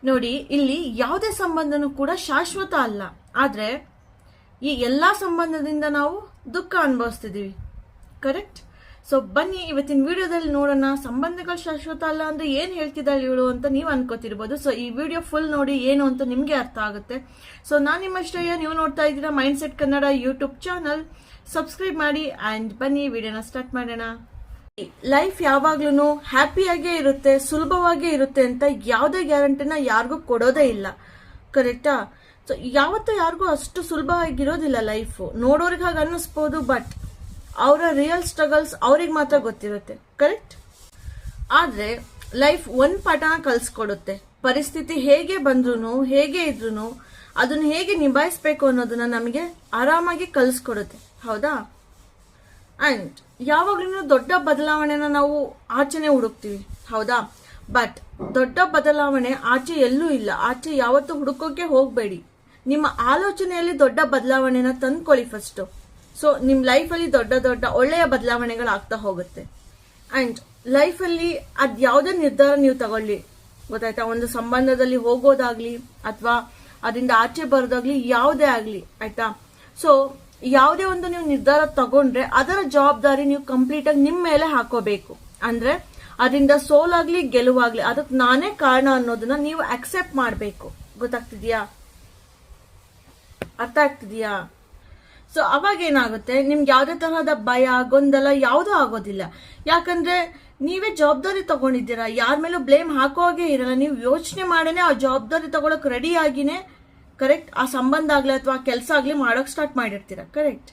ನೋಡಿ, ಇಲ್ಲಿ ಯಾವುದೇ ಸಂಬಂಧನೂ ಕೂಡ ಶಾಶ್ವತ ಅಲ್ಲ. ಆದ್ರೆ ಈ ಎಲ್ಲಾ ಸಂಬಂಧದಿಂದ ನಾವು ದುಃಖ ಅನುಭವಿಸ್ತಿದೀವಿ. ಕರೆಕ್ಟ್? ಸೊ ಬನ್ನಿ ಇವತ್ತಿನ ವಿಡಿಯೋದಲ್ಲಿ ನೋಡೋಣ, ಸಂಬಂಧಗಳು ಶಾಶ್ವತ ಅಲ್ಲ ಅಂದ್ರೆ ಏನ್ ಹೇಳ್ತಿದ್ದಾಳೆ ಇವಳು ಅಂತ ನೀವು ಅನ್ಕೋತಿರ್ಬೋದು. ಸೊ ಈ ವಿಡಿಯೋ ಫುಲ್ ನೋಡಿ, ಏನು ಅಂತ ನಿಮ್ಗೆ ಅರ್ಥ ಆಗುತ್ತೆ. ಸೊ ನಾನು ನಿಮ್ಮ ಶ್ರೇಯ, ನೀವು ನೋಡ್ತಾ ಇದ್ದೀರಾ mind set Kannada YouTube channel. Subscribe ಮಾಡಿ ಅಂಡ್ ಬನ್ನಿ ವಿಡಿಯೋನ ಸ್ಟಾರ್ಟ್ ಮಾಡೋಣ. ಲೈಫ್ ಯಾವಾಗ್ಲೂ ಹ್ಯಾಪಿಯಾಗೇ ಇರುತ್ತೆ, ಸುಲಭವಾಗೇ ಇರುತ್ತೆ ಅಂತ ಯಾವುದೇ ಗ್ಯಾರಂಟಿನ ಯಾರಿಗೂ ಕೊಡೋದೇ ಇಲ್ಲ. ಕರೆಕ್ಟಾ? ಸೊ ಯಾವತ್ತೂ ಯಾರಿಗೂ ಅಷ್ಟು ಸುಲಭವಾಗಿರೋದಿಲ್ಲ ಲೈಫ್. ನೋಡೋರಿಗೆ ಹಾಗೆ ಅನ್ನಿಸ್ಬೋದು, ಬಟ್ ಅವರ ರಿಯಲ್ ಸ್ಟ್ರಗಲ್ಸ್ ಅವ್ರಿಗೆ ಮಾತ್ರ ಗೊತ್ತಿರುತ್ತೆ. ಕರೆಕ್ಟ್? ಆದ್ರೆ ಲೈಫ್ ಒಂದ್ ಪಾಠನ ಕಲ್ಸ್ಕೊಡುತ್ತೆ. ಪರಿಸ್ಥಿತಿ ಹೇಗೆ ಬಂದ್ರು, ಹೇಗೆ ಇದ್ರು ಅದನ್ನ ಹೇಗೆ ನಿಭಾಯಿಸ್ಬೇಕು ಅನ್ನೋದನ್ನ ನಮಗೆ ಆರಾಮಾಗಿ ಕಲ್ಸ್ಕೊಡುತ್ತೆ. ಹೌದಾ? ಅಂಡ್ ಯಾವಾಗ್ಲೂ ದೊಡ್ಡ ಬದಲಾವಣೆನ ನಾವು ಆಚೆನೆ ಹುಡುಕ್ತಿವಿ. ಹೌದಾ? ಬಟ್ ದೊಡ್ಡ ಬದಲಾವಣೆ ಆಚೆ ಎಲ್ಲೂ ಇಲ್ಲ. ಆಚೆ ಯಾವತ್ತೂ ಹುಡುಕೋಕೆ ಹೋಗ್ಬೇಡಿ. ನಿಮ್ಮ ಆಲೋಚನೆಯಲ್ಲಿ ದೊಡ್ಡ ಬದಲಾವಣೆನ ತಂದ್ಕೊಳ್ಳಿ ಫಸ್ಟ್. ಸೊ ನಿಮ್ ಲೈಫಲ್ಲಿ ದೊಡ್ಡ ದೊಡ್ಡ ಒಳ್ಳೆಯ ಬದಲಾವಣೆಗಳಾಗ್ತಾ ಹೋಗುತ್ತೆ. ಅಂಡ್ ಲೈಫಲ್ಲಿ ಅದ್ ಯಾವುದೇ ನಿರ್ಧಾರ ನೀವು ತಗೊಳ್ಳಿ, ಗೊತ್ತಾಯ್ತಾ? ಒಂದು ಸಂಬಂಧದಲ್ಲಿ ಹೋಗೋದಾಗ್ಲಿ ಅಥವಾ ಅದರಿಂದ ಆಚೆ ಬರೋದಾಗ್ಲಿ, ಯಾವುದೇ ಆಗ್ಲಿ, ಆಯ್ತಾ? ಸೊ ಯಾವುದೇ ಒಂದು ನೀವು ನಿರ್ಧಾರ ತಗೊಂಡ್ರೆ ಅದರ ಜವಾಬ್ದಾರಿ ನೀವು ಕಂಪ್ಲೀಟ್ ಆಗಿ ನಿಮ್ ಮೇಲೆ ಹಾಕೋಬೇಕು. ಅಂದ್ರೆ ಅದರಿಂದ ಸೋಲಾಗ್ಲಿ ಗೆಲುವಾಗ್ಲಿ ಅದಕ್ಕೆ ನಾನೇ ಕಾರಣ ಅನ್ನೋದನ್ನ ನೀವು ಅಕ್ಸೆಪ್ಟ್ ಮಾಡ್ಬೇಕು. ಗೊತ್ತಾಗ್ತಿದ್ಯಾ? ಅರ್ಥ ಆಗ್ತಿದ್ಯಾ? ಸೊ ಅವಾಗ ಏನಾಗುತ್ತೆ, ನಿಮ್ಗೆ ಯಾವುದೇ ತರಹದ ಭಯ, ಗೊಂದಲ ಯಾವುದೂ ಆಗೋದಿಲ್ಲ. ಯಾಕಂದ್ರೆ ನೀವೇ ಜವಾಬ್ದಾರಿ ತಗೊಂಡಿದ್ದೀರಾ. ಯಾರ ಮೇಲೂ ಬ್ಲೇಮ್ ಹಾಕೋಗೆ ಇರಲ್ಲ. ನೀವು ಯೋಚನೆ ಮಾಡೇನೆ ಆ ಜವಾಬ್ದಾರಿ ತಗೊಳಕ್ ರೆಡಿ ಆಗಿನೇ, ಕರೆಕ್ಟ್, ಆ ಸಂಬಂಧ ಆಗ್ಲಿ ಅಥವಾ ಕೆಲಸ ಆಗ್ಲಿ ಮಾಡೋಕ್ ಸ್ಟಾರ್ಟ್ ಮಾಡಿರ್ತೀರ. ಕರೆಕ್ಟ್?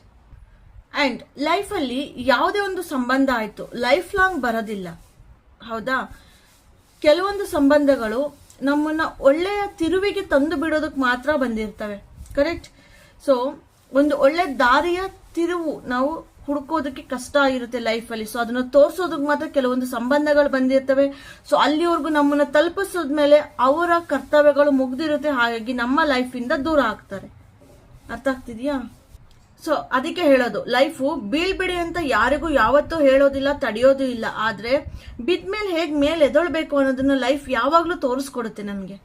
ಅಂಡ್ ಲೈಫಲ್ಲಿ ಯಾವುದೇ ಒಂದು ಸಂಬಂಧ ಆಯ್ತು ಲೈಫ್ ಲಾಂಗ್ ಬರೋದಿಲ್ಲ. ಹೌದಾ? ಕೆಲವೊಂದು ಸಂಬಂಧಗಳು ನಮ್ಮನ್ನ ಒಳ್ಳೆಯ ತಿರುವಿಗೆ ತಂದು ಬಿಡೋದಕ್ಕೆ ಮಾತ್ರ ಬಂದಿರ್ತವೆ. ಕರೆಕ್ಟ್? ಸೊ ಒಂದು ಒಳ್ಳೆ ದಾರಿಯ ತಿರುವು ನಾವು ಹುಡುಕೋದಕ್ಕೆ ಕಷ್ಟ ಆಗಿರುತ್ತೆ ಲೈಫಲ್ಲಿ. ಸೊ ಅದನ್ನ ತೋರ್ಸೋದಕ್ಕೆ ಮಾತ್ರ ಕೆಲವೊಂದು ಸಂಬಂಧಗಳು ಬಂದಿರ್ತವೆ. ಸೊ ಅಲ್ಲಿವರೆಗೂ ನಮ್ಮನ್ನ ತಲುಪಿಸೋದ್ಮೇಲೆ ಅವರ ಕರ್ತವ್ಯಗಳು ಮುಗ್ದಿರುತ್ತೆ. ಹಾಗಾಗಿ ನಮ್ಮ ಲೈಫ್ ಇಂದ ದೂರ ಆಗ್ತಾರೆ. ಅರ್ಥ ಆಗ್ತಿದ್ಯಾ? ಸೊ ಅದಕ್ಕೆ ಹೇಳೋದು, ಲೈಫು ಬೀಳ್ಬಿಡಿ ಅಂತ ಯಾರಿಗೂ ಯಾವತ್ತೂ ಹೇಳೋದಿಲ್ಲ, ತಡೆಯೋದು ಇಲ್ಲ. ಆದ್ರೆ ಬಿದ್ಮೇಲೆ ಹೇಗ್ ಮೇಲೆ ಎದೊಳ್ಬೇಕು ಅನ್ನೋದನ್ನ ಲೈಫ್ ಯಾವಾಗ್ಲೂ ತೋರಿಸ್ಕೊಡುತ್ತೆ ನಮ್ಗೆ.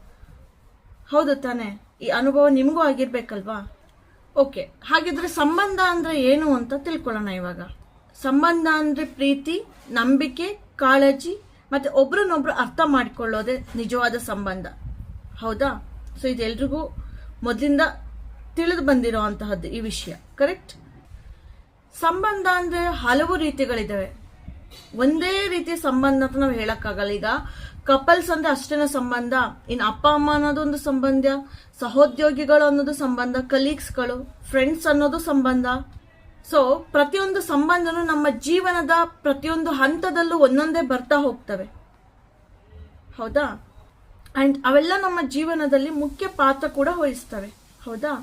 ಹೌದು ತಾನೆ? ಈ ಅನುಭವ ನಿಮ್ಗೂ ಆಗಿರ್ಬೇಕಲ್ವಾ? ಓಕೆ, ಹಾಗಿದ್ರೆ ಸಂಬಂಧ ಅಂದ್ರೆ ಏನು ಅಂತ ತಿಳ್ಕೊಳ್ಳೋಣ ಇವಾಗ. ಸಂಬಂಧ ಅಂದ್ರೆ ಪ್ರೀತಿ, ನಂಬಿಕೆ, ಕಾಳಜಿ ಮತ್ತೆ ಒಬ್ರನ್ನೊಬ್ರು ಅರ್ಥ ಮಾಡ್ಕೊಳ್ಳೋದೇ ನಿಜವಾದ ಸಂಬಂಧ. ಹೌದಾ? ಸೊ ಇದೆಲ್ರಿಗೂ ಮೊದಲಿಂದ ತಿಳಿದು ಬಂದಿರೋ ಅಂತಹದ್ದು ಈ ವಿಷಯ. ಕರೆಕ್ಟ್? ಸಂಬಂಧ ಅಂದ್ರೆ ಹಲವು ರೀತಿಗಳಿದಾವೆ. ಒಂದೇ ರೀತಿಯ ಸಂಬಂಧ ಅಂತ ನಾವು ಹೇಳಕ್ಕಾಗಲ್ಲ. ಈಗ ಕಪಲ್ಸ್ ಅಂದ್ರೆ ಅಷ್ಟೇನ ಸಂಬಂಧ, ಇನ್ ಅಪ್ಪ ಅಮ್ಮ ಅನ್ನೋದೊಂದು ಸಂಬಂಧ, ಸಹೋದ್ಯೋಗಿಗಳು ಅನ್ನೋದು ಸಂಬಂಧ, ಕಲೀಗ್ಸ್ಗಳು, ಫ್ರೆಂಡ್ಸ್ ಅನ್ನೋದು ಸಂಬಂಧ. ಸೊ ಪ್ರತಿಯೊಂದು ಸಂಬಂಧನೂ ನಮ್ಮ ಜೀವನದ ಪ್ರತಿಯೊಂದು ಹಂತದಲ್ಲೂ ಒಂದೊಂದೇ ಬರ್ತಾ ಹೋಗ್ತವೆ. ಹೌದಾ? ಅಂಡ್ ಅವೆಲ್ಲ ನಮ್ಮ ಜೀವನದಲ್ಲಿ ಮುಖ್ಯ ಪಾತ್ರ ಕೂಡ ವಹಿಸ್ತವೆ. ಹೌದಾ?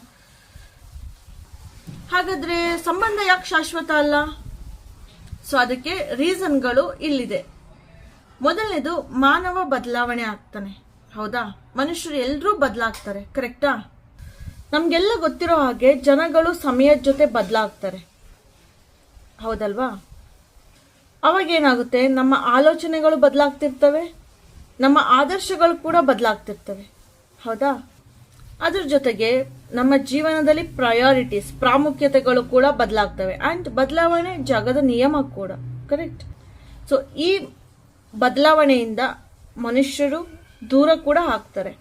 ಹಾಗಾದ್ರೆ ಸಂಬಂಧ ಯಾಕೆ ಶಾಶ್ವತ ಅಲ್ಲ? ಸೊ ಅದಕ್ಕೆ ರೀಸನ್ಗಳು ಇಲ್ಲಿದೆ. ಮೊದಲನೇದು, ಮಾನವ ಬದಲಾವಣೆ ಆಗ್ತಾನೆ. ಹೌದಾ? ಮನುಷ್ಯರು ಎಲ್ಲರೂ ಬದಲಾಗ್ತಾರೆ. ಕರೆಕ್ಟಾ? ನಮ್ಗೆಲ್ಲ ಗೊತ್ತಿರೋ ಹಾಗೆ ಜನಗಳು ಸಮಯದ ಜೊತೆ ಬದಲಾಗ್ತಾರೆ. ಹೌದಲ್ವಾ? ಅವಾಗೇನಾಗುತ್ತೆ, ನಮ್ಮ ಆಲೋಚನೆಗಳು ಬದಲಾಗ್ತಿರ್ತವೆ, ನಮ್ಮ ಆದರ್ಶಗಳು ಕೂಡ ಬದಲಾಗ್ತಿರ್ತವೆ. ಹೌದಾ? ಅದ್ರ ಜೊತೆಗೆ ನಮ್ಮ ಜೀವನದಲ್ಲಿ ಪ್ರಯಾರಿಟೀಸ್, ಪ್ರಾಮುಖ್ಯತೆಗಳು ಕೂಡ ಬದಲಾಗ್ತವೆ. ಅಂಡ್ ಬದಲಾವಣೆ ಜಗದ ನಿಯಮ ಕೂಡ. ಕರೆಕ್ಟ್? ಸೊ ಈ ಬದಲಾವಣೆಯಿಂದ ಮನುಷ್ಯರು ದೂರ ಕೂಡ ಆಗ್ತಾರೆ.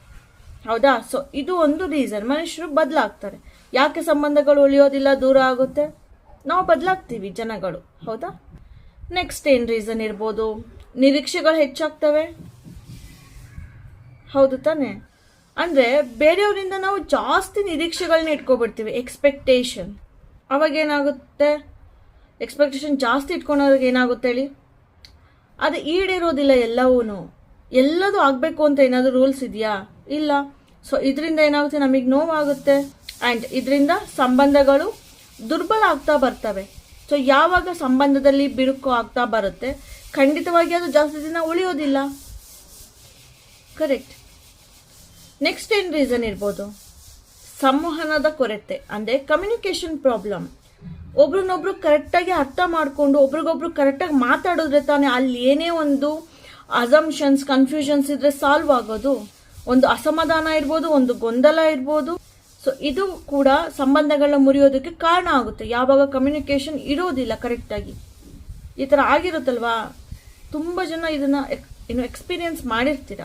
ಹೌದಾ? ಸೊ ಇದು ಒಂದು ರೀಸನ್, ಮನುಷ್ಯರು ಬದಲಾಗ್ತಾರೆ. ಯಾಕೆ ಸಂಬಂಧಗಳು ಉಳಿಯೋದಿಲ್ಲ, ದೂರ ಆಗುತ್ತೆ? ನಾವು ಬದಲಾಗ್ತೀವಿ, ಜನಗಳು. ಹೌದಾ? ನೆಕ್ಸ್ಟ್ ಏನ್ ರೀಸನ್ ಇರ್ಬೋದು? ನಿರೀಕ್ಷೆಗಳು ಹೆಚ್ಚಾಗ್ತವೆ. ಹೌದು ತಾನೆ? ಅಂದ್ರೆ ಬೇರೆಯವರಿಂದ ನಾವು ಜಾಸ್ತಿ ನಿರೀಕ್ಷೆಗಳನ್ನ ಇಟ್ಕೊಬಿಡ್ತೀವಿ, ಎಕ್ಸ್ಪೆಕ್ಟೇಷನ್. ಅವಾಗ ಏನಾಗುತ್ತೆ, ಎಕ್ಸ್ಪೆಕ್ಟೇಷನ್ ಜಾಸ್ತಿ ಇಟ್ಕೊಂಡಾಗ ಏನಾಗುತ್ತೆ ಹೇಳಿ? ಅದು ಈಡೇರೋದಿಲ್ಲ. ಎಲ್ಲದೂ ಆಗ್ಬೇಕು ಅಂತ ಏನಾದ್ರು ರೂಲ್ಸ್ ಇದೆಯಾ? ಇಲ್ಲ. ಸೊ ಇದರಿಂದ ಏನಾಗುತ್ತೆ, ನಮಗೆ ನೋವಾಗುತ್ತೆ. ಅಂಡ್ ಇದರಿಂದ ಸಂಬಂಧಗಳು ದುರ್ಬಲ ಆಗ್ತಾ ಬರ್ತವೆ. ಸೊ ಯಾವಾಗ ಸಂಬಂಧದಲ್ಲಿ ಬಿರುಕು ಆಗ್ತಾ ಬರುತ್ತೆ, ಖಂಡಿತವಾಗಿ ಅದು ಜಾಸ್ತಿ ದಿನ ಉಳಿಯೋದಿಲ್ಲ. ಕರೆಕ್ಟ್? ನೆಕ್ಸ್ಟ್ ಏನ್ ರೀಸನ್ ಇರ್ಬೋದು? ಸಂವಹನದ ಕೊರತೆ, ಅಂದ್ರೆ ಕಮ್ಯುನಿಕೇಶನ್ ಪ್ರಾಬ್ಲಮ್. ಒಬ್ರನ್ನೊಬ್ರು ಕರೆಕ್ಟಾಗಿ ಅರ್ಥ ಮಾಡ್ಕೊಂಡು ಒಬ್ರಿಗೊಬ್ರು ಕರೆಕ್ಟಾಗಿ ಮಾತಾಡಿದ್ರೆ ತಾನೇ ಅಲ್ಲಿ ಏನೇ ಒಂದು ಅಸಂಪ್ಷನ್ಸ್, ಕನ್ಫ್ಯೂಷನ್ಸ್ ಇದ್ರೆ ಸಾಲ್ವ್ ಆಗೋದು. ಒಂದು ಅಸಮಾಧಾನ ಇರ್ಬೋದು, ಒಂದು ಗೊಂದಲ ಇರ್ಬೋದು. ಸೊ ಇದು ಕೂಡ ಸಂಬಂಧಗಳನ್ನ ಮುರಿಯೋದಕ್ಕೆ ಕಾರಣ ಆಗುತ್ತೆ. ಯಾವಾಗ ಕಮ್ಯುನಿಕೇಶನ್ ಇರೋದಿಲ್ಲ ಕರೆಕ್ಟಾಗಿ, ಈ ಥರ ಆಗಿರುತ್ತಲ್ವಾ. ತುಂಬ ಜನ ಇದನ್ನ ಎಕ್ಸ್ಪೀರಿಯನ್ಸ್ ಮಾಡಿರ್ತೀರ.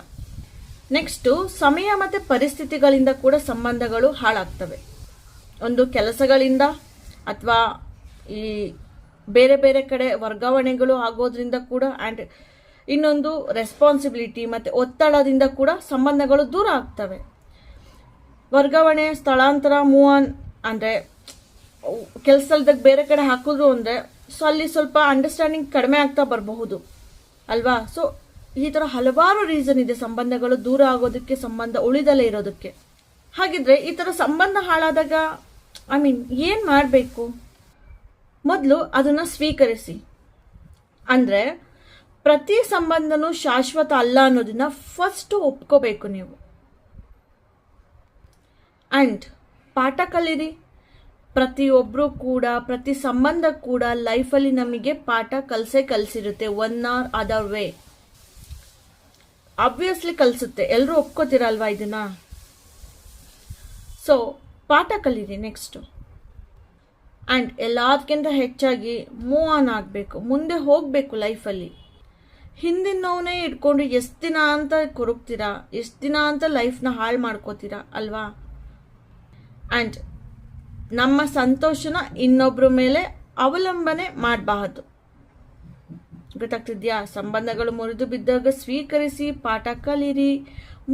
ನೆಕ್ಸ್ಟು, ಸಮಯ ಮತ್ತು ಪರಿಸ್ಥಿತಿಗಳಿಂದ ಕೂಡ ಸಂಬಂಧಗಳು ಹಾಳಾಗ್ತವೆ. ಒಂದು ಕೆಲಸಗಳಿಂದ ಅಥವಾ ಈ ಬೇರೆ ಬೇರೆ ಕಡೆ ವರ್ಗಾವಣೆಗಳು ಆಗೋದ್ರಿಂದ ಕೂಡ, ಆ್ಯಂಡ್ ಇನ್ನೊಂದು ರೆಸ್ಪಾನ್ಸಿಬಿಲಿಟಿ ಮತ್ತು ಒತ್ತಡದಿಂದ ಕೂಡ ಸಂಬಂಧಗಳು ದೂರ ಆಗ್ತವೆ. ವರ್ಗಾವಣೆ, ಸ್ಥಳಾಂತರ, ಮೂವ್ ಆನ್ ಅಂದರೆ ಕೆಲಸದಾಗ ಬೇರೆ ಕಡೆ ಹಾಕಿದ್ರು ಅಂದರೆ ಅಲ್ಲಿ ಸ್ವಲ್ಪ ಅಂಡರ್ಸ್ಟ್ಯಾಂಡಿಂಗ್ ಕಡಿಮೆ ಆಗ್ತಾ ಬರಬಹುದು ಅಲ್ವಾ. ಸೊ ಈ ಥರ ಹಲವಾರು ರೀಸನ್ ಇದೆ ಸಂಬಂಧಗಳು ದೂರ ಆಗೋದಕ್ಕೆ, ಸಂಬಂಧ ಉಳಿದಲೇ ಇರೋದಕ್ಕೆ. ಹಾಗಿದ್ರೆ ಈ ಥರ ಸಂಬಂಧ ಹಾಳಾದಾಗ ಏನು ಮಾಡಬೇಕು? ಮೊದಲು ಅದನ್ನು ಸ್ವೀಕರಿಸಿ. ಅಂದರೆ ಪ್ರತಿ ಸಂಬಂಧನೂ ಶಾಶ್ವತ ಅಲ್ಲ ಅನ್ನೋದನ್ನ ಫಸ್ಟ್ ಒಪ್ಕೋಬೇಕು ನೀವು. ಆ್ಯಂಡ್ ಪಾಠ ಕಲೀರಿ. ಪ್ರತಿಯೊಬ್ಬರು ಕೂಡ, ಪ್ರತಿ ಸಂಬಂಧ ಕೂಡ ಲೈಫಲ್ಲಿ ನಮಗೆ ಪಾಠ ಕಲಿಸಿರುತ್ತೆ, one or other way. Obviously ಕಲಿಸುತ್ತೆ, ಎಲ್ಲರೂ ಒಪ್ಕೋತೀರಲ್ವಾ ಇದನ್ನ. ಸೊ ಪಾಠ ಕಲೀರಿ ನೆಕ್ಸ್ಟು. ಆ್ಯಂಡ್ ಎಲ್ಲದಕ್ಕಿಂತ ಹೆಚ್ಚಾಗಿ ಮೂವ್ ಆನ್ ಆಗಬೇಕು, ಮುಂದೆ ಹೋಗಬೇಕು ಲೈಫಲ್ಲಿ. ಹಿಂದಿನವನೇ ಇಟ್ಕೊಂಡು ಎಷ್ಟು ದಿನ ಅಂತ ಕೊರಗ್ತೀರಾ, ಎಷ್ಟು ದಿನ ಅಂತ ಲೈಫ್ನ ಹಾಳು ಮಾಡ್ಕೋತೀರಾ ಅಲ್ವಾ. ಆ್ಯಂಡ್ ನಮ್ಮ ಸಂತೋಷನ ಇನ್ನೊಬ್ಬರ ಮೇಲೆ ಅವಲಂಬನೆ ಮಾಡಬಾರದು. ಗೊತ್ತಾಗ್ತಿದ್ಯಾ? ಸಂಬಂಧಗಳು ಮುರಿದು ಬಿದ್ದಾಗ ಸ್ವೀಕರಿಸಿ, ಪಾಠ ಕಲೀರಿ,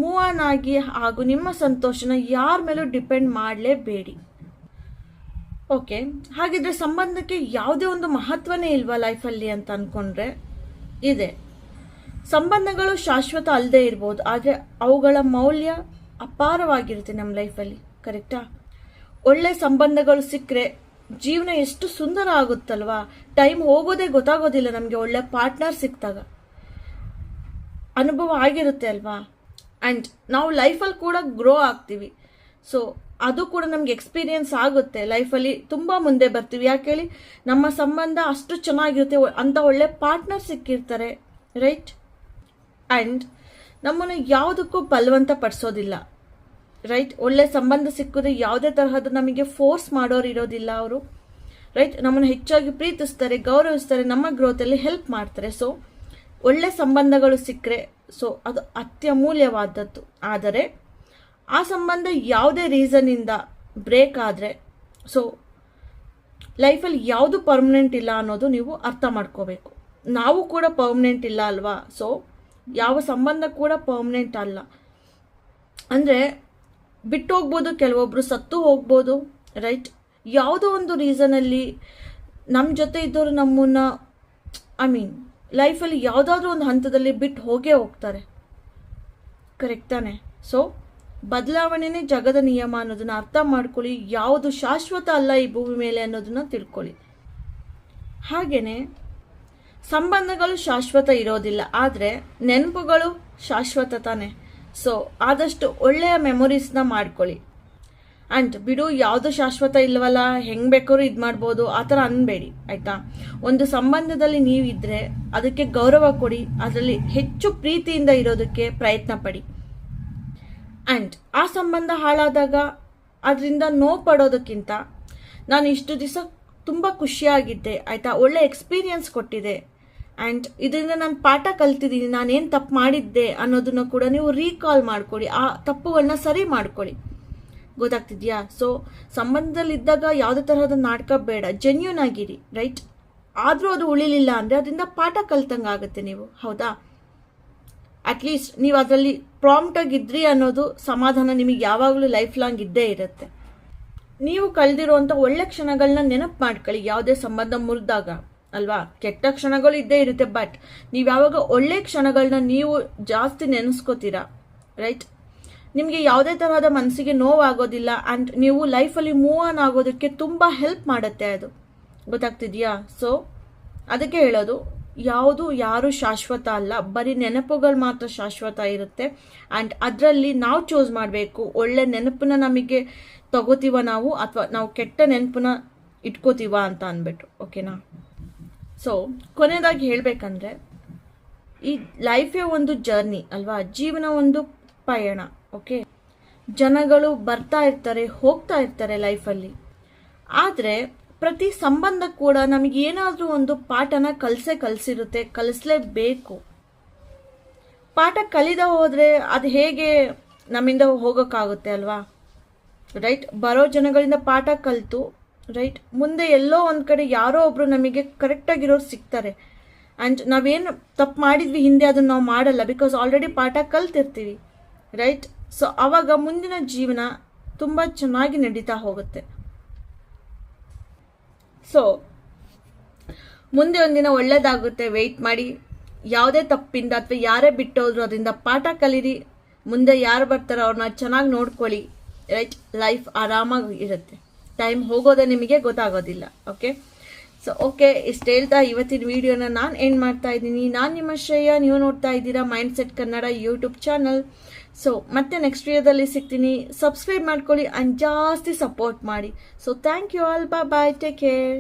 ಮೂವ್ ಆನ್ ಆಗಿ, ಹಾಗೂ ನಿಮ್ಮ ಸಂತೋಷನ ಯಾರ ಮೇಲೂ ಡಿಪೆಂಡ್ ಮಾಡಲೇಬೇಡಿ. ಓಕೆ, ಹಾಗಿದ್ರೆ ಸಂಬಂಧಕ್ಕೆ ಯಾವುದೇ ಒಂದು ಮಹತ್ವನೇ ಇಲ್ವಾ ಲೈಫಲ್ಲಿ ಅಂತ ಅಂದ್ಕೊಂಡ್ರೆ ಇದೆ. ಸಂಬಂಧಗಳು ಶಾಶ್ವತ ಅಲ್ಲದೆ ಇರ್ಬೋದು, ಆದರೆ ಅವುಗಳ ಮೌಲ್ಯ ಅಪಾರವಾಗಿರುತ್ತೆ ನಮ್ಮ ಲೈಫಲ್ಲಿ. ಕರೆಕ್ಟಾ? ಒಳ್ಳೆ ಸಂಬಂಧಗಳು ಸಿಕ್ಕರೆ ಜೀವನ ಎಷ್ಟು ಸುಂದರ ಆಗುತ್ತಲ್ವಾ. ಟೈಮ್ ಹೋಗೋದೇ ಗೊತ್ತಾಗೋದಿಲ್ಲ ನಮಗೆ ಒಳ್ಳೆ ಪಾರ್ಟ್ನರ್ ಸಿಕ್ಕಿದಾಗ. ಅನುಭವ ಆಗಿರುತ್ತೆ ಅಲ್ವಾ. ಆ್ಯಂಡ್ ನಾವು ಲೈಫಲ್ಲಿ ಕೂಡ ಗ್ರೋ ಆಗ್ತೀವಿ. ಸೊ ಅದು ಕೂಡ ನಮ್ಗೆ ಎಕ್ಸ್ಪೀರಿಯನ್ಸ್ ಆಗುತ್ತೆ. ಲೈಫಲ್ಲಿ ತುಂಬ ಮುಂದೆ ಬರ್ತೀವಿ. ಯಾಕೆ ಹೇಳಿ? ನಮ್ಮ ಸಂಬಂಧ ಅಷ್ಟು ಚೆನ್ನಾಗಿರುತ್ತೆ, ಅಂತ ಒಳ್ಳೆ ಪಾರ್ಟ್ನರ್ ಸಿಕ್ಕಿರ್ತಾರೆ, ರೈಟ್? ಆ್ಯಂಡ್ ನಮ್ಮನ್ನು ಯಾವುದಕ್ಕೂ ಬಲವಂತ ಪಡಿಸೋದಿಲ್ಲ, ರೈಟ್? ಒಳ್ಳೆ ಸಂಬಂಧ ಸಿಕ್ಕಿದ್ರೆ ಯಾವುದೇ ತರಹದ ನಮಗೆ ಫೋರ್ಸ್ ಮಾಡೋರು ಇರೋದಿಲ್ಲ ಅವರು, ರೈಟ್? ನಮ್ಮನ್ನು ಹೆಚ್ಚಾಗಿ ಪ್ರೀತಿಸ್ತಾರೆ, ಗೌರವಿಸ್ತಾರೆ, ನಮ್ಮ ಗ್ರೋತಲ್ಲಿ ಹೆಲ್ಪ್ ಮಾಡ್ತಾರೆ. ಸೊ ಒಳ್ಳೆ ಸಂಬಂಧಗಳು ಸಿಕ್ಕರೆ ಸೊ ಅದು ಅತ್ಯಮೂಲ್ಯವಾದದ್ದು. ಆದರೆ ಆ ಸಂಬಂಧ ಯಾವುದೇ ರೀಸನ್ನಿಂದ ಬ್ರೇಕ್ ಆದರೆ ಸೊ ಲೈಫಲ್ಲಿ ಯಾವುದು ಪರ್ಮನೆಂಟ್ ಇಲ್ಲ ಅನ್ನೋದು ನೀವು ಅರ್ಥ ಮಾಡ್ಕೋಬೇಕು. ನಾವು ಕೂಡ ಪರ್ಮನೆಂಟ್ ಇಲ್ಲ ಅಲ್ವಾ. ಸೊ ಯಾವ ಸಂಬಂಧ ಕೂಡ ಪರ್ಮನೆಂಟ್ ಅಲ್ಲ. ಅಂದರೆ ಬಿಟ್ಟು ಹೋಗ್ಬೋದು, ಕೆಲವೊಬ್ರು ಸತ್ತು ಹೋಗ್ಬೋದು, ರೈಟ್? ಯಾವುದೋ ಒಂದು ರೀಸನಲ್ಲಿ ನಮ್ಮ ಜೊತೆ ಇದ್ದವರು ನಮ್ಮನ್ನು ಲೈಫಲ್ಲಿ ಯಾವುದಾದ್ರೂ ಒಂದು ಹಂತದಲ್ಲಿ ಬಿಟ್ಟು ಹೋಗೇ ಹೋಗ್ತಾರೆ, ಕರೆಕ್ಟ್ ತಾನೆ? ಸೊ ಬದಲಾವಣೆನೇ ಜಗದ ನಿಯಮ ಅನ್ನೋದನ್ನ ಅರ್ಥ ಮಾಡ್ಕೊಳ್ಳಿ. ಯಾವುದು ಶಾಶ್ವತ ಅಲ್ಲ ಈ ಭೂಮಿ ಮೇಲೆ ಅನ್ನೋದನ್ನ ತಿಳ್ಕೊಳ್ಳಿ. ಹಾಗೇನೆ ಸಂಬಂಧಗಳು ಶಾಶ್ವತ ಇರೋದಿಲ್ಲ, ಆದರೆ ನೆನಪುಗಳು ಶಾಶ್ವತ ತಾನೆ. ಸೊ ಆದಷ್ಟು ಒಳ್ಳೆಯ ಮೆಮೊರೀಸ್ನ ಮಾಡ್ಕೊಳ್ಳಿ. ಆ್ಯಂಡ್ ಬಿಡು, ಯಾವುದು ಶಾಶ್ವತ ಇಲ್ವಲ್ಲ, ಹೆಂಗೆ ಬೇಕಾದ್ರೂ ಇದು ಮಾಡ್ಬೋದು ಆ ಥರ ಅನ್ಬೇಡಿ, ಆಯಿತಾ? ಒಂದು ಸಂಬಂಧದಲ್ಲಿ ನೀವಿದ್ರೆ ಅದಕ್ಕೆ ಗೌರವ ಕೊಡಿ, ಅದರಲ್ಲಿ ಹೆಚ್ಚು ಪ್ರೀತಿಯಿಂದ ಇರೋದಕ್ಕೆ ಪ್ರಯತ್ನ ಪಡಿ. ಆ್ಯಂಡ್ ಆ ಸಂಬಂಧ ಹಾಳಾದಾಗ ಅದರಿಂದ ನೋವು ಪಡೋದಕ್ಕಿಂತ ನಾನು ಇಷ್ಟು ದಿವಸ ತುಂಬ ಖುಷಿಯಾಗಿದ್ದೆ, ಆಯಿತಾ? ಒಳ್ಳೆ ಎಕ್ಸ್ಪೀರಿಯನ್ಸ್ ಕೊಟ್ಟಿದೆ, ಆ್ಯಂಡ್ ಇದರಿಂದ ನಾನು ಪಾಠ ಕಲ್ತಿದ್ದೀನಿ, ನಾನೇನು ತಪ್ಪು ಮಾಡಿದ್ದೆ ಅನ್ನೋದನ್ನು ಕೂಡ ನೀವು ರೀಕಾಲ್ ಮಾಡ್ಕೊಳ್ಳಿ, ಆ ತಪ್ಪುಗಳನ್ನ ಸರಿ ಮಾಡ್ಕೊಳ್ಳಿ. ಗೊತ್ತಾಗ್ತಿದ್ಯಾ? ಸೊ ಸಂಬಂಧದಲ್ಲಿದ್ದಾಗ ಯಾವುದೇ ತರಹದ ನಾಟಕ ಬೇಡ, ಜೆನ್ಯೂನ್ ಆಗಿರಿ, ರೈಟ್? ಆದರೂ ಅದು ಉಳಿಲಿಲ್ಲ ಅಂದರೆ ಅದರಿಂದ ಪಾಠ ಕಲ್ತಂಗೆ ಆಗುತ್ತೆ ನೀವು, ಹೌದಾ? ಅಟ್ಲೀಸ್ಟ್ ನೀವು ಅದರಲ್ಲಿ ಪ್ರಾಂಪ್ಟಾಗಿದ್ರಿ ಅನ್ನೋದು ಸಮಾಧಾನ ನಿಮಗೆ ಯಾವಾಗಲೂ ಲೈಫ್ ಲಾಂಗ್ ಇದ್ದೇ ಇರುತ್ತೆ. ನೀವು ಕಳೆದಿರುವಂಥ ಒಳ್ಳೆ ಕ್ಷಣಗಳನ್ನ ನೆನಪು ಮಾಡ್ಕೊಳ್ಳಿ ಯಾವುದೇ ಸಂಬಂಧ ಮುರಿದಾಗ, ಅಲ್ವಾ? ಕೆಟ್ಟ ಕ್ಷಣಗಳು ಇದ್ದೇ ಇರುತ್ತೆ, ಬಟ್ ನೀವು ಯಾವಾಗ ಒಳ್ಳೆ ಕ್ಷಣಗಳನ್ನ ನೀವು ಜಾಸ್ತಿ ನೆನೆಸ್ಕೋತೀರಾ, ರೈಟ್? ನಿಮಗೆ ಯಾವುದೇ ತರಹದ ಮನಸ್ಸಿಗೆ ನೋವಾಗೋದಿಲ್ಲ, ಆ್ಯಂಡ್ ನೀವು ಲೈಫಲ್ಲಿ ಮೂವ್ ಆನ್ ಆಗೋದಕ್ಕೆ ತುಂಬ ಹೆಲ್ಪ್ ಮಾಡುತ್ತೆ ಅದು. ಗೊತ್ತಾಗ್ತಿದೆಯಾ? ಸೊ ಅದಕ್ಕೆ ಹೇಳೋದು, ಯಾರು ಶಾಶ್ವತ ಅಲ್ಲ, ಬರೀ ನೆನಪುಗಳು ಮಾತ್ರ ಶಾಶ್ವತ ಇರುತ್ತೆ. ಆ್ಯಂಡ್ ಅದರಲ್ಲಿ ನಾವು ಚೂಸ್ ಮಾಡಬೇಕು, ಒಳ್ಳೆ ನೆನಪನ್ನ ನಮಗೆ ತಗೋತೀವ ನಾವು, ಅಥವಾ ನಾವು ಕೆಟ್ಟ ನೆನಪನ್ನ ಇಟ್ಕೋತೀವ ಅಂತ ಅಂದ್ಬಿಟ್ಟು, ಓಕೆನಾ? ಸೊ ಕೊನೆಯದಾಗಿ ಹೇಳಬೇಕಂದ್ರೆ, ಈ ಲೈಫೇ ಒಂದು ಜರ್ನಿ ಅಲ್ವಾ, ಜೀವನ ಒಂದು ಪಯಣ. ಓಕೆ, ಜನಗಳು ಬರ್ತಾ ಇರ್ತಾರೆ, ಹೋಗ್ತಾ ಇರ್ತಾರೆ ಲೈಫಲ್ಲಿ. ಆದರೆ ಪ್ರತಿ ಸಂಬಂಧ ಕೂಡ ನಮಗೆ ಏನಾದರೂ ಒಂದು ಪಾಠನ ಕಲಿಸಿರುತ್ತೆ, ಕಲಿಸ್ಲೇಬೇಕು. ಪಾಠ ಕಲಿದ ಹೋದರೆ ಅದು ಹೇಗೆ ನಮ್ಮಿಂದ ಹೋಗೋಕ್ಕಾಗುತ್ತೆ ಅಲ್ವಾ? ರೈಟ್, ಬರೋ ಜನಗಳಿಂದ ಪಾಠ ಕಲಿತು ರೈಟ್, ಮುಂದೆ ಎಲ್ಲೋ ಒಂದು ಕಡೆ ಯಾರೋ ಒಬ್ರು ನಮಗೆ ಕರೆಕ್ಟಾಗಿರೋರು ಸಿಗ್ತಾರೆ. ಆ್ಯಂಡ್ ನಾವೇನು ತಪ್ಪು ಮಾಡಿದ್ವಿ ಹಿಂದೆ ಅದನ್ನು ನಾವು ಮಾಡಲ್ಲ, ಬಿಕಾಸ್ ಆಲ್ರೆಡಿ ಪಾಠ ಕಲ್ತಿರ್ತೀವಿ. ರೈಟ್, ಸೊ ಆವಾಗ ಮುಂದಿನ ಜೀವನ ತುಂಬ ಚೆನ್ನಾಗಿ ನಡೀತಾ ಹೋಗುತ್ತೆ. ಸೊ ಮುಂದೆ ಒಂದಿನ ಒಳ್ಳೇದಾಗುತ್ತೆ, ವೆಯ್ಟ್ ಮಾಡಿ. ಯಾವುದೇ ತಪ್ಪಿಂದ ಅಥವಾ ಯಾರೇ ಬಿಟ್ಟೋದ್ರು ಅದರಿಂದ ಪಾಠ ಕಲೀರಿ. ಮುಂದೆ ಯಾರು ಬರ್ತಾರೋ ಅವ್ರನ್ನ ಚೆನ್ನಾಗಿ ನೋಡ್ಕೊಳ್ಳಿ. ರೈಟ್, ಲೈಫ್ ಆರಾಮಾಗಿ ಇರುತ್ತೆ, ಟೈಮ್ ಹೋಗೋದೇ ನಿಮಗೆ ಗೊತ್ತಾಗೋದಿಲ್ಲ. ಓಕೆ, ಸೊ ಓಕೆ, ಇಷ್ಟು ಹೇಳ್ತಾ ಇವತ್ತಿನ ವಿಡಿಯೋನ ನಾನು ಎಂಡ್ ಮಾಡ್ತಾ ಇದ್ದೀನಿ. ನಾನು ನಿಮ್ಮ ಶ್ರೇಯ, ನೀವು ನೋಡ್ತಾ ಇದ್ದೀರಾ mindset Kannada YouTube channel. So ಮತ್ತೆ ನೆಕ್ಸ್ಟ್ ವಿಡಿಯೋದಲ್ಲಿ ಸಿಗ್ತೀನಿ. ಸಬ್ಸ್ಕ್ರೈಬ್ ಮಾಡ್ಕೊಳ್ಳಿ ಆ್ಯಂಡ್ ಜಾಸ್ತಿ ಸಪೋರ್ಟ್ ಮಾಡಿ. So thank you all, bye, take care.